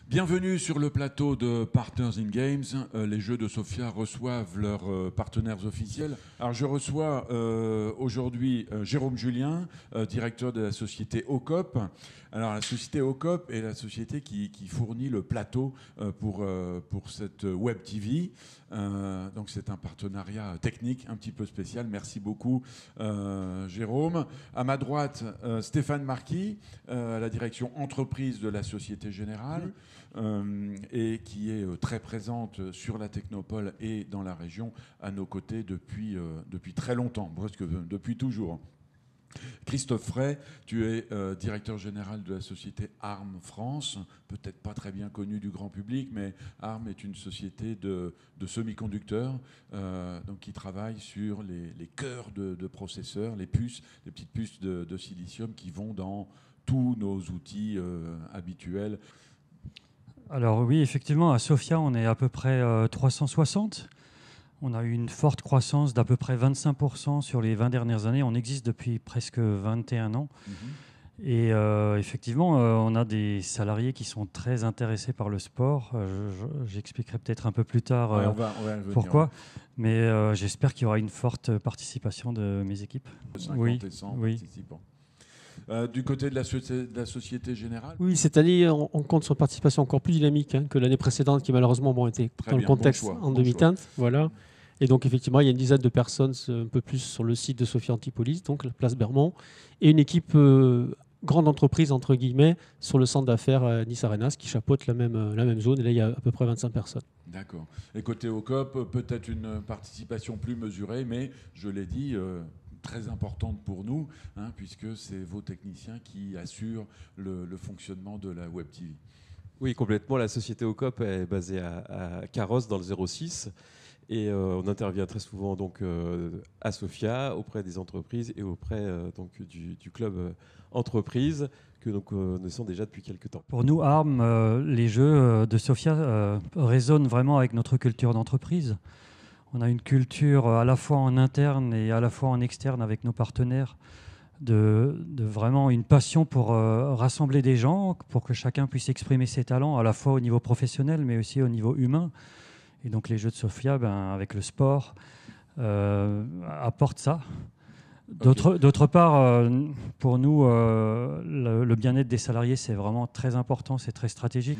Bienvenue sur le plateau de Partners in Games. Les Jeux de Sofia reçoivent leurs partenaires officiels. Alors je reçois aujourd'hui Jérôme Julien, directeur de la société OCOP. Alors la société OCOP est la société qui fournit le plateau pour cette Web TV. Donc c'est un partenariat technique un petit peu spécial. Merci beaucoup Jérôme. À ma droite, Stéphane Marquis, à la direction entreprise de la Société Générale. Et qui est très présente sur la Technopole et dans la région à nos côtés depuis très longtemps, presque depuis toujours. Christophe Fray, tu es directeur général de la société ARM France, peut-être pas très bien connue du grand public, mais ARM est une société de semi-conducteurs donc qui travaille sur les cœurs de processeurs, les puces, les petites puces de silicium qui vont dans tous nos outils habituels. Alors oui, effectivement, à Sofia, on est à peu près 360. On a eu une forte croissance d'à peu près 25% sur les 20 dernières années. On existe depuis presque 21 ans. Et effectivement, on a des salariés qui sont très intéressés par le sport. J'expliquerai peut-être un peu plus tard on va pourquoi. Mais j'espère qu'il y aura une forte participation de mes équipes. 50 et 100 participants. Du côté de la Société Générale. Oui, cette année, on compte sur une participation encore plus dynamique que l'année précédente, qui malheureusement était dans le contexte en demi-teinte. Voilà. Et donc, effectivement, il y a une dizaine de personnes, un peu plus, sur le site de Sofia Antipolis, donc la place Bermond, et une équipe grande entreprise, entre guillemets, sur le centre d'affaires Nice Arenas, qui chapeaute la même zone. Et là, il y a à peu près 25 personnes. D'accord. Et côté OCOP, peut-être une participation plus mesurée, mais je l'ai dit, très importante pour nous, puisque c'est vos techniciens qui assurent le fonctionnement de la Web TV. Oui, complètement. La société OCOP est basée à Carros, dans le 06. Et on intervient très souvent donc, à Sofia, auprès des entreprises et auprès donc, du club entreprise que nous connaissons déjà depuis quelques temps. Pour nous, ARM, les jeux de Sofia résonnent vraiment avec notre culture d'entreprise. On a une culture à la fois en interne et à la fois en externe avec nos partenaires, de vraiment une passion pour rassembler des gens, pour que chacun puisse exprimer ses talents à la fois au niveau professionnel mais aussi au niveau humain. Et donc les Jeux de Sofia, avec le sport, apportent ça. D'autre part, pour nous, le bien-être des salariés, c'est vraiment très important, c'est très stratégique.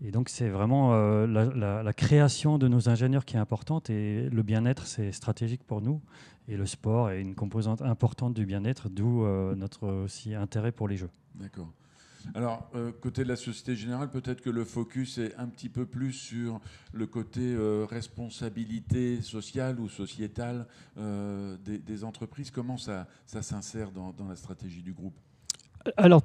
Et donc c'est vraiment la création de nos ingénieurs qui est importante, et le bien-être, c'est stratégique pour nous. Et le sport est une composante importante du bien-être, d'où notre aussi intérêt pour les Jeux. D'accord. Alors, côté de la Société Générale, peut-être que le focus est un petit peu plus sur le côté responsabilité sociale ou sociétale des entreprises. Comment ça s'insère dans la stratégie du groupe ? Alors,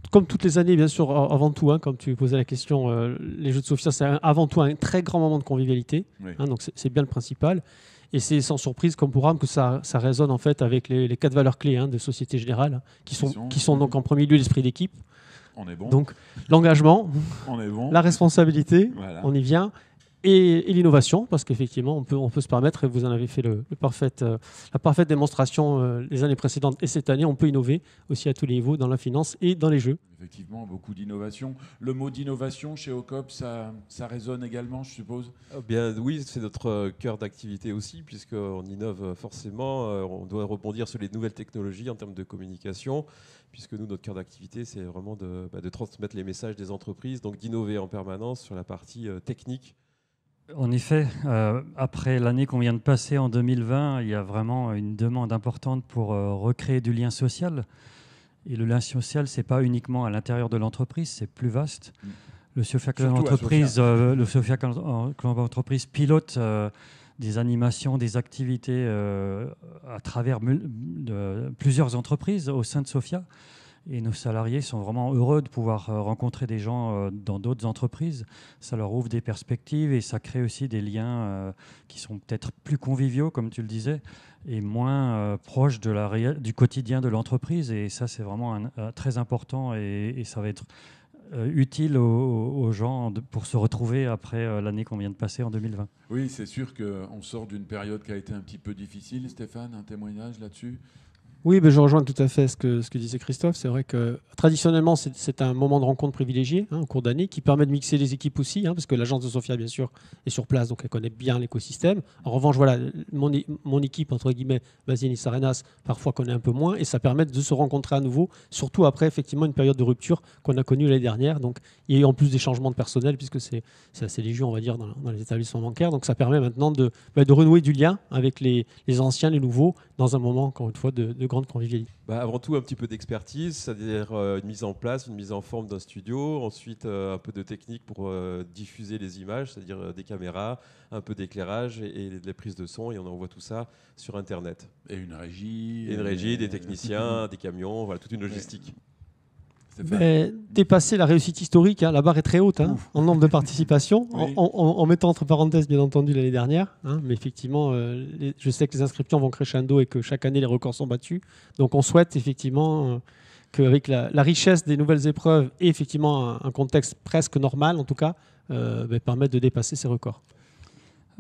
comme toutes les années, bien sûr, avant tout, comme tu posais la question, les Jeux de Sofia, c'est avant tout un très grand moment de convivialité. Oui. Donc, c'est bien le principal. Et c'est sans surprise, comme pour ARM, que ça résonne en fait avec les 4 valeurs clés de Société Générale, qui sont donc en premier lieu l'esprit d'équipe. On est bon. Donc, l'engagement, on est bon. la responsabilité, voilà. On y vient. Et l'innovation, parce qu'effectivement, on peut se permettre, et vous en avez fait la parfaite démonstration les années précédentes et cette année, on peut innover aussi à tous les niveaux, dans la finance et dans les jeux. Effectivement, beaucoup d'innovation. Le mot d'innovation chez OCOP, ça résonne également, je suppose ? Bien, oui, c'est notre cœur d'activité aussi, puisqu'on innove forcément. On doit rebondir sur les nouvelles technologies en termes de communication, puisque nous, notre cœur d'activité, c'est vraiment de transmettre les messages des entreprises, donc d'innover en permanence sur la partie technique. En effet, après l'année qu'on vient de passer en 2020, il y a vraiment une demande importante pour recréer du lien social. Et le lien social, ce n'est pas uniquement à l'intérieur de l'entreprise, c'est plus vaste. Le Sofia Club Entreprise pilote des animations, des activités à travers plusieurs entreprises au sein de Sofia. Et nos salariés sont vraiment heureux de pouvoir rencontrer des gens dans d'autres entreprises. Ça leur ouvre des perspectives et ça crée aussi des liens qui sont peut-être plus conviviaux, comme tu le disais, et moins proches du quotidien de l'entreprise. Et ça, c'est vraiment très important et ça va être utile aux gens pour se retrouver après l'année qu'on vient de passer en 2020. Oui, c'est sûr qu'on sort d'une période qui a été un petit peu difficile. Stéphane, un témoignage là-dessus ? Oui, ben je rejoins tout à fait ce que disait Christophe. C'est vrai que traditionnellement, c'est un moment de rencontre privilégié au cours d'année qui permet de mixer les équipes aussi, parce que l'agence de Sofia, bien sûr, est sur place, donc elle connaît bien l'écosystème. En revanche, voilà, mon équipe, entre guillemets, Basilis Arenas, parfois connaît un peu moins, et ça permet de se rencontrer à nouveau, surtout après effectivement une période de rupture qu'on a connue l'année dernière. Donc il y a eu en plus des changements de personnel, puisque c'est assez légion, on va dire, dans les établissements bancaires. Donc ça permet maintenant de renouer du lien avec les anciens, les nouveaux, dans un moment, encore une fois, de grande convivialité. Avant tout, un petit peu d'expertise, c'est-à-dire une mise en place, une mise en forme d'un studio. Ensuite, un peu de technique pour diffuser les images, c'est-à-dire des caméras, un peu d'éclairage et de la prise de son. Et on envoie tout ça sur Internet. Et une régie. Et une régie, des techniciens, des camions, voilà, toute une logistique. Dépasser la réussite historique, la barre est très haute en nombre de participations, oui. en mettant entre parenthèses bien entendu l'année dernière, mais effectivement je sais que les inscriptions vont crescendo et que chaque année les records sont battus, donc on souhaite effectivement qu'avec la richesse des nouvelles épreuves et effectivement un contexte presque normal en tout cas, permettre de dépasser ces records.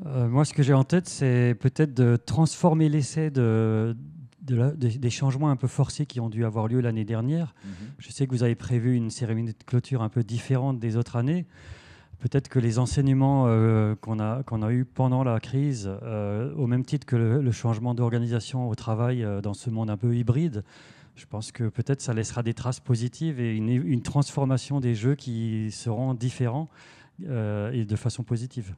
Moi ce que j'ai en tête c'est peut-être de transformer l'essai des changements un peu forcés qui ont dû avoir lieu l'année dernière. Je sais que vous avez prévu une cérémonie de clôture un peu différente des autres années. Peut-être que les enseignements qu'on a eus pendant la crise, au même titre que le changement d'organisation au travail dans ce monde un peu hybride, je pense que peut-être ça laissera des traces positives et une transformation des jeux qui seront différents et de façon positive.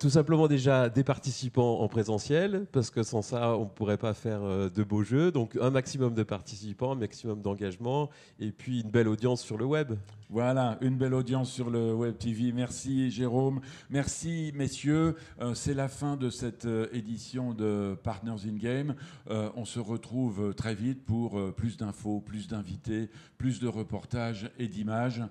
Tout simplement déjà des participants en présentiel, parce que sans ça, on ne pourrait pas faire de beaux jeux. Donc un maximum de participants, un maximum d'engagement, et puis une belle audience sur le web. Voilà, une belle audience sur le Web TV. Merci Jérôme, merci messieurs. C'est la fin de cette édition de Partners in Game. On se retrouve très vite pour plus d'infos, plus d'invités, plus de reportages et d'images.